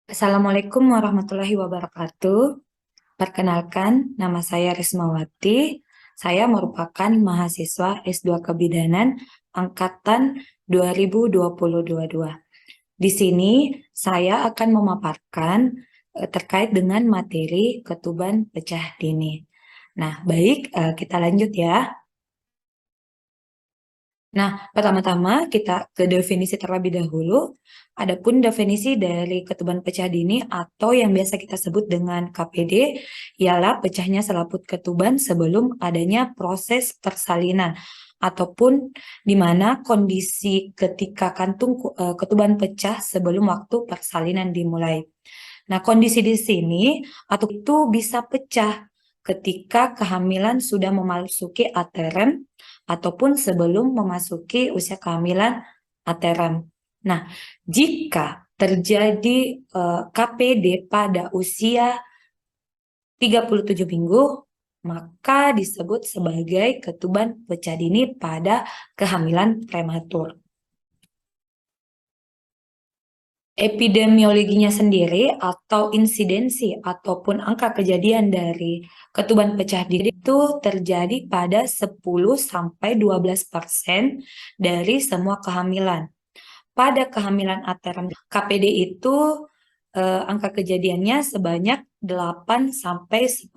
Assalamualaikum warahmatullahi wabarakatuh. Perkenalkan, nama saya Rismawati. Saya merupakan mahasiswa S2 Kebidanan angkatan 2022. Di sini saya akan memaparkan terkait dengan materi ketuban pecah dini. Nah, baik, kita lanjut ya. Nah, pertama-tama kita ke definisi terlebih dahulu. Adapun definisi dari ketuban pecah dini atau yang biasa kita sebut dengan KPD ialah pecahnya selaput ketuban sebelum adanya proses persalinan ataupun di mana kondisi ketika ketuban pecah sebelum waktu persalinan dimulai. Nah, kondisi di sini atau itu bisa pecah ketika kehamilan sudah memasuki aterem ataupun sebelum memasuki usia kehamilan aterem. Nah, jika terjadi KPD pada usia 37 minggu, maka disebut sebagai ketuban pecah dini pada kehamilan prematur. Epidemiologinya sendiri atau insidensi ataupun angka kejadian dari ketuban pecah dini itu terjadi pada 10-12% dari semua kehamilan. Pada kehamilan aterem KPD itu angka kejadiannya sebanyak 8-10%.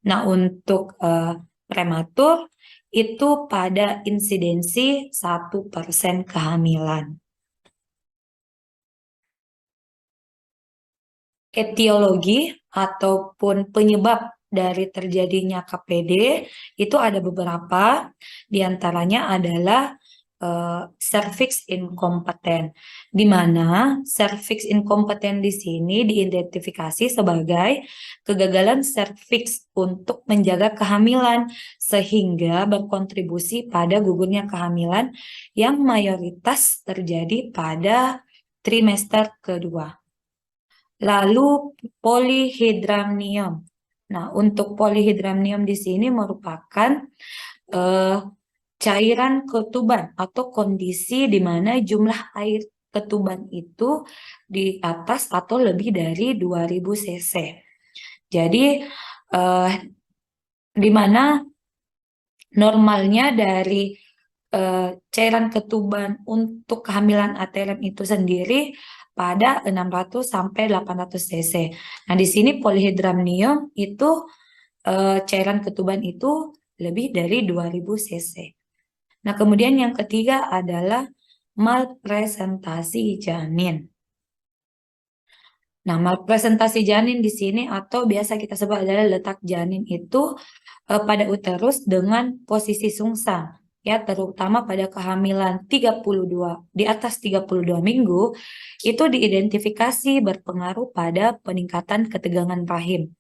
Nah, untuk prematur itu pada insidensi 1% kehamilan. Etiologi ataupun penyebab dari terjadinya KPD itu ada beberapa, diantaranya adalah cervix incompeten, di mana cervix incompeten di sini diidentifikasi sebagai kegagalan cervix untuk menjaga kehamilan sehingga berkontribusi pada gugurnya kehamilan yang mayoritas terjadi pada trimester kedua. Lalu polihidramnium. Nah, untuk polihidramnium di sini merupakan eh, cairan ketuban atau kondisi di mana jumlah air ketuban itu di atas atau lebih dari 2000 cc. Jadi eh, di mana normalnya dari cairan ketuban untuk kehamilan aterem itu sendiri pada 600 sampai 800 cc. Nah, di sini polihidramnium itu cairan ketuban itu lebih dari 2000 cc. Nah, kemudian yang ketiga adalah malpresentasi janin. Nah, malpresentasi janin di sini atau biasa kita sebut adalah letak janin itu pada uterus dengan posisi sungsang, ya, terutama pada kehamilan 32 di atas 32 minggu itu diidentifikasi berpengaruh pada peningkatan ketegangan rahim.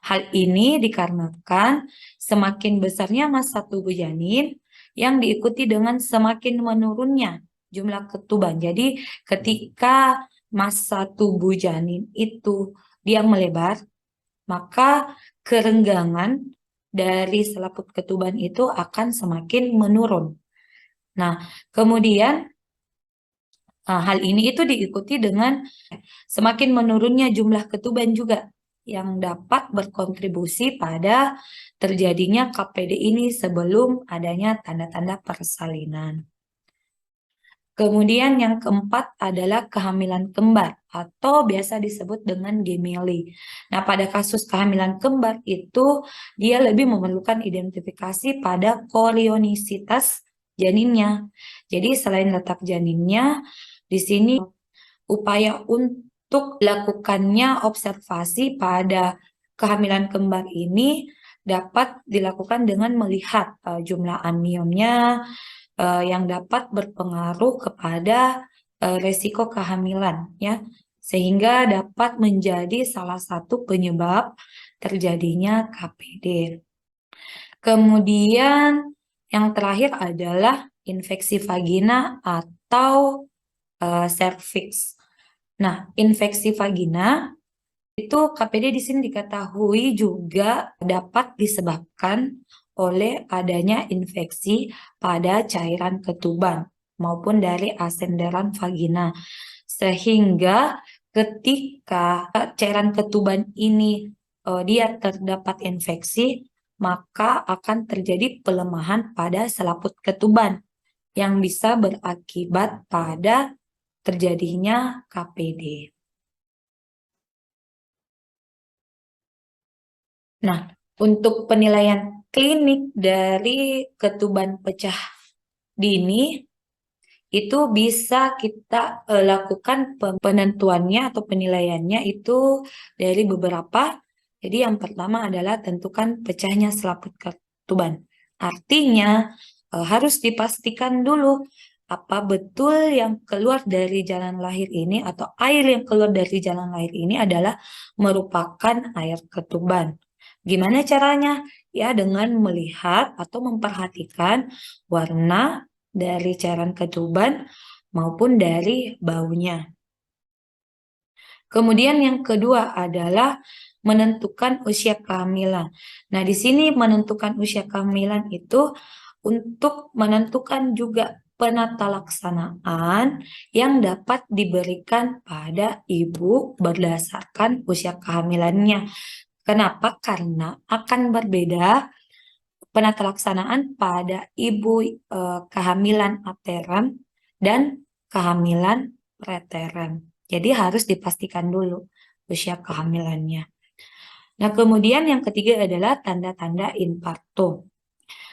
Hal ini dikarenakan semakin besarnya massa tubuh janin yang diikuti dengan semakin menurunnya jumlah ketuban. Jadi ketika massa tubuh janin itu dia melebar, maka kerenggangan dari selaput ketuban itu akan semakin menurun. Nah, kemudian hal ini itu diikuti dengan semakin menurunnya jumlah ketuban juga yang dapat berkontribusi pada terjadinya KPD ini sebelum adanya tanda-tanda persalinan. Kemudian yang keempat adalah kehamilan kembar atau biasa disebut dengan gemeli. Nah, pada kasus kehamilan kembar itu dia lebih memerlukan identifikasi pada korionisitas janinnya. Jadi selain letak janinnya, di sini upaya untuk dilakukannya observasi pada kehamilan kembar ini dapat dilakukan dengan melihat jumlah aniumnya, yang dapat berpengaruh kepada resiko kehamilan, ya, sehingga dapat menjadi salah satu penyebab terjadinya KPD. Kemudian yang terakhir adalah infeksi vagina atau cervix. Nah, infeksi vagina itu KPD di sini diketahui juga dapat disebabkan oleh adanya infeksi pada cairan ketuban maupun dari asenderan vagina. Sehingga ketika cairan ketuban ini dia terdapat infeksi, maka akan terjadi pelemahan pada selaput ketuban yang bisa berakibat pada terjadinya KPD. Nah, untuk penilaian klinik dari ketuban pecah dini itu bisa kita lakukan penentuannya atau penilaiannya itu dari beberapa. Jadi yang pertama adalah tentukan pecahnya selaput ketuban. Artinya harus dipastikan dulu apa betul yang keluar dari jalan lahir ini atau air yang keluar dari jalan lahir ini adalah merupakan air ketuban. Gimana caranya? Ya, dengan melihat atau memperhatikan warna dari cairan ketuban maupun dari baunya. Kemudian yang kedua adalah menentukan usia kehamilan. Nah, di sini menentukan usia kehamilan itu untuk menentukan juga penata laksanaan yang dapat diberikan pada ibu berdasarkan usia kehamilannya. Kenapa? Karena akan berbeda penata laksanaan pada ibu kehamilan aterem dan kehamilan preterem. Jadi harus dipastikan dulu usia kehamilannya. Nah, kemudian yang ketiga adalah tanda-tanda infarto.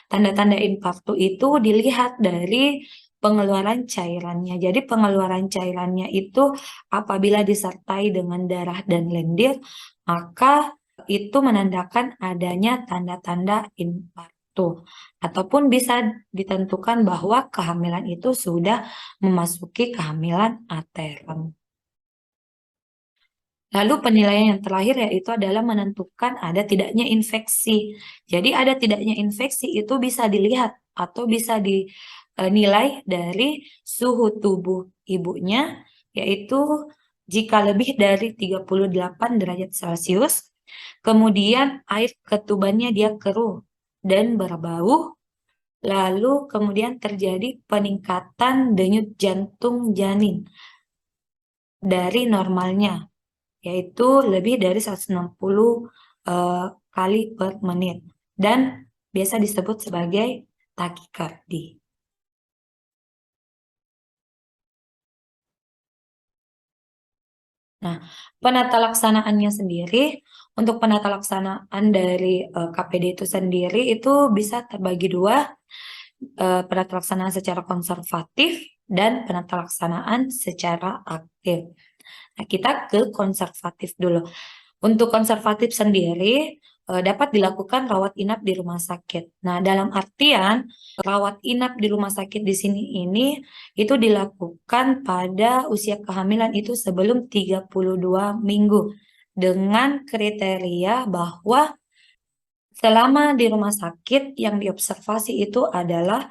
Tanda-tanda infarto itu dilihat dari pengeluaran cairannya. Jadi pengeluaran cairannya itu apabila disertai dengan darah dan lendir, maka itu menandakan adanya tanda-tanda infarto. Ataupun bisa ditentukan bahwa kehamilan itu sudah memasuki kehamilan aterem. Lalu penilaian yang terakhir yaitu adalah menentukan ada tidaknya infeksi. Jadi ada tidaknya infeksi itu bisa dilihat atau bisa dinilai dari suhu tubuh ibunya, yaitu jika lebih dari 38 derajat Celcius, kemudian air ketubannya dia keruh dan berbau, lalu kemudian terjadi peningkatan denyut jantung janin dari normalnya, yaitu lebih dari 160 kali per menit dan biasa disebut sebagai takikardi. Nah, penata laksanaannya sendiri, untuk penata laksanaan dari KPD itu sendiri itu bisa terbagi dua, penata laksanaan secara konservatif dan penata laksanaan secara aktif. Nah, kita ke konservatif dulu. Untuk konservatif sendiri dapat dilakukan rawat inap di rumah sakit. Nah, dalam artian rawat inap di rumah sakit di sini ini itu dilakukan pada usia kehamilan itu sebelum 32 minggu dengan kriteria bahwa selama di rumah sakit yang diobservasi itu adalah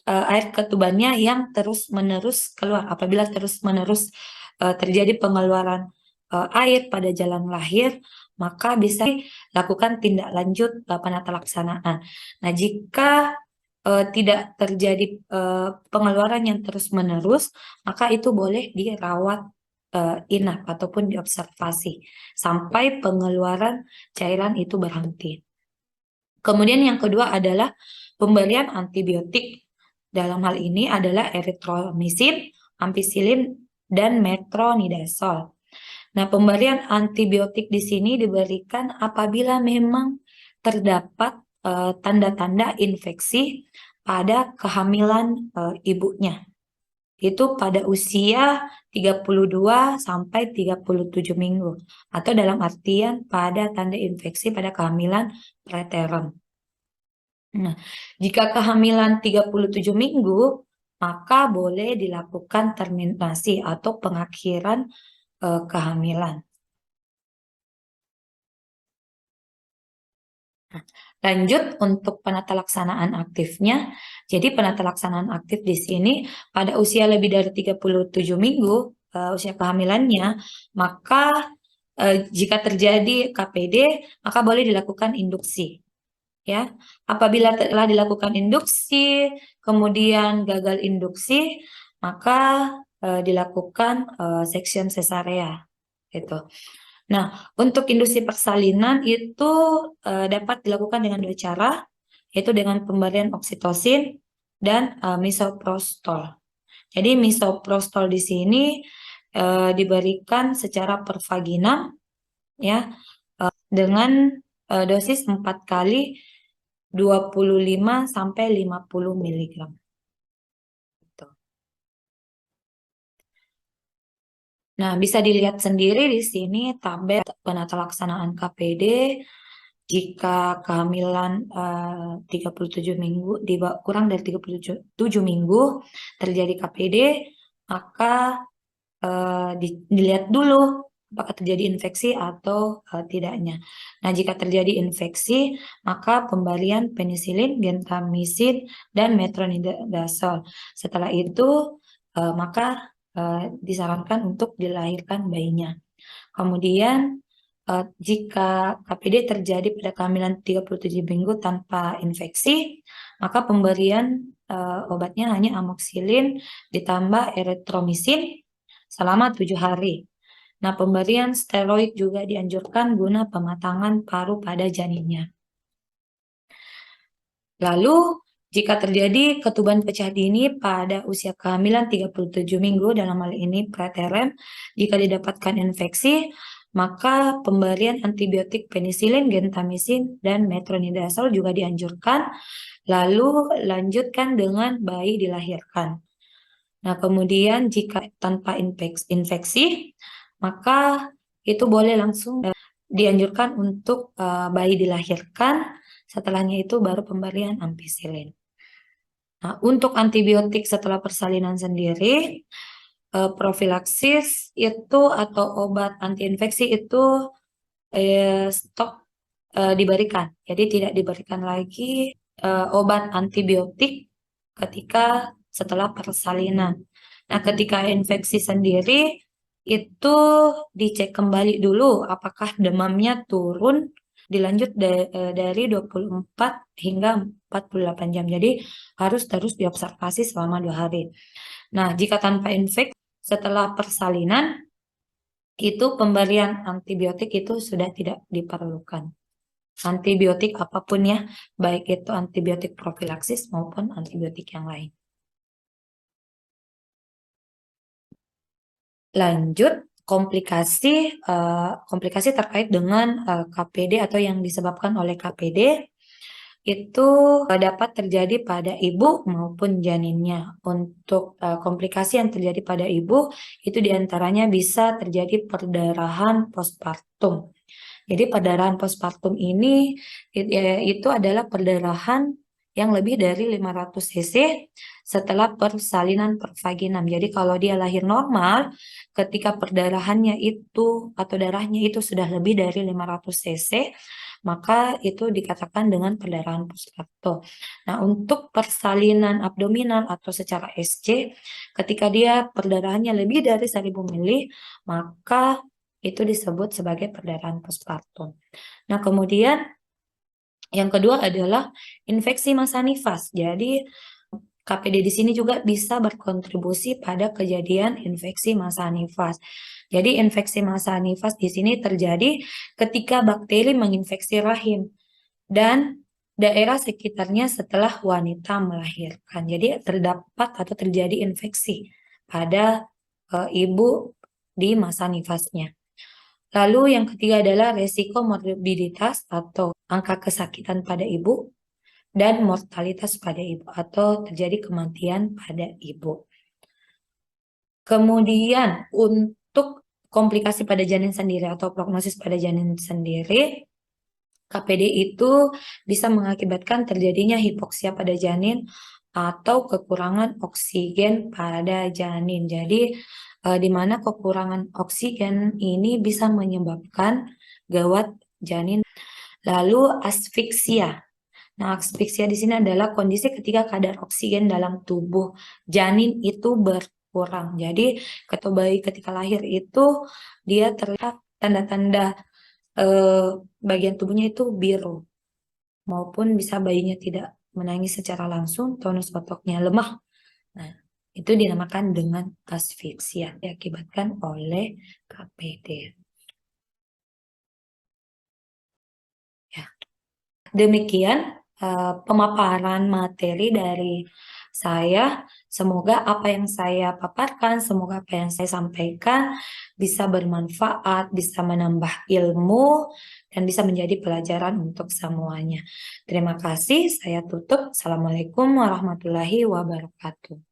air ketubannya yang terus-menerus keluar. Apabila terus-menerus terjadi pengeluaran air pada jalan lahir, maka bisa dilakukan tindak lanjut penata laksanaan. Nah, jika tidak terjadi pengeluaran yang terus-menerus, maka itu boleh dirawat inap ataupun diobservasi sampai pengeluaran cairan itu berhenti. Kemudian yang kedua adalah pemberian antibiotik. Dalam hal ini adalah eritromisin, ampicillin, dan metronidazole. Nah, pemberian antibiotik di sini diberikan apabila memang terdapat tanda-tanda infeksi pada kehamilan ibunya. Itu pada usia 32 sampai 37 minggu atau dalam artian pada tanda infeksi pada kehamilan preterm. Nah, jika kehamilan 37 minggu, maka boleh dilakukan terminasi atau pengakhiran kehamilan. Nah, lanjut untuk penata laksanaan aktifnya. Jadi penata laksanaan aktif di sini pada usia lebih dari 37 minggu usia kehamilannya, maka jika terjadi KPD, maka boleh dilakukan induksi. Ya, apabila telah dilakukan induksi, kemudian gagal induksi, maka dilakukan section cesarea gitu. Nah, untuk industri persalinan itu dapat dilakukan dengan dua cara, yaitu dengan pemberian oksitosin dan misoprostol. Jadi misoprostol di sini diberikan secara per vaginam ya dengan dosis 4 kali 25 sampai 50 mg. Nah, bisa dilihat sendiri di sini tabel penata laksanaan KPD jika kehamilan 37 minggu kurang dari 37 minggu terjadi KPD, maka dilihat dulu apakah terjadi infeksi atau tidaknya. Nah, jika terjadi infeksi, maka pemberian penisilin, gentamicin, dan metronidazole. Setelah itu, maka disarankan untuk dilahirkan bayinya. Kemudian, jika KPD terjadi pada kehamilan 37 minggu tanpa infeksi, maka pemberian obatnya hanya amoxicillin ditambah erythromycin selama 7 hari. Nah, pemberian steroid juga dianjurkan guna pematangan paru pada janinnya. Lalu, jika terjadi ketuban pecah dini pada usia kehamilan 37 minggu, dalam hal ini preterm, jika didapatkan infeksi, maka pemberian antibiotik penisilin, gentamicin, dan metronidazole juga dianjurkan. Lalu lanjutkan dengan bayi dilahirkan. Nah, kemudian jika tanpa infeksi, maka itu boleh langsung dianjurkan untuk bayi dilahirkan. Setelahnya itu baru pemberian ampicillin. Nah, untuk antibiotik setelah persalinan sendiri, profilaksis itu atau obat antiinfeksi itu stop diberikan. Jadi tidak diberikan lagi obat antibiotik ketika setelah persalinan. Nah, ketika infeksi sendiri itu dicek kembali dulu apakah demamnya turun, dilanjut dari 24 hingga 48 jam. Jadi harus terus diobservasi selama 2 hari. Nah, jika tanpa infeksi setelah persalinan itu pemberian antibiotik itu sudah tidak diperlukan. Antibiotik apapun ya, baik itu antibiotik profilaksis maupun antibiotik yang lain. Lanjut, komplikasi terkait dengan KPD atau yang disebabkan oleh KPD itu dapat terjadi pada ibu maupun janinnya. Untuk komplikasi yang terjadi pada ibu itu diantaranya bisa terjadi perdarahan postpartum. Jadi perdarahan postpartum ini itu adalah perdarahan yang lebih dari 500 cc setelah persalinan per vaginam. Jadi kalau dia lahir normal, ketika perdarahannya itu atau darahnya itu sudah lebih dari 500 cc, maka itu dikatakan dengan perdarahan postpartum. Nah, untuk persalinan abdominal atau secara SC, ketika dia perdarahannya lebih dari 1000 mili, maka itu disebut sebagai perdarahan postpartum. Nah, kemudian yang kedua adalah infeksi masa nifas. Jadi KPD di sini juga bisa berkontribusi pada kejadian infeksi masa nifas. Jadi infeksi masa nifas di sini terjadi ketika bakteri menginfeksi rahim dan daerah sekitarnya setelah wanita melahirkan. Jadi terdapat atau terjadi infeksi pada ibu di masa nifasnya. Lalu yang ketiga adalah resiko morbiditas atau angka kesakitan pada ibu dan mortalitas pada ibu atau terjadi kematian pada ibu. Kemudian untuk komplikasi pada janin sendiri atau prognosis pada janin sendiri, KPD itu bisa mengakibatkan terjadinya hipoksia pada janin atau kekurangan oksigen pada janin. Jadi di mana kekurangan oksigen ini bisa menyebabkan gawat janin. Lalu asfiksia. Nah, asfiksia di sini adalah kondisi ketika kadar oksigen dalam tubuh janin itu berkurang. Jadi, ketika lahir itu dia terlihat tanda-tanda bagian tubuhnya itu biru, maupun bisa bayinya tidak menangis secara langsung, tonus ototnya lemah. Nah, Itu dinamakan dengan asfiksia diakibatkan oleh KPD. Ya. Demikian pemaparan materi dari saya. Semoga apa yang saya paparkan, semoga apa yang saya sampaikan bisa bermanfaat, bisa menambah ilmu, dan bisa menjadi pelajaran untuk semuanya. Terima kasih, saya tutup. Assalamualaikum warahmatullahi wabarakatuh.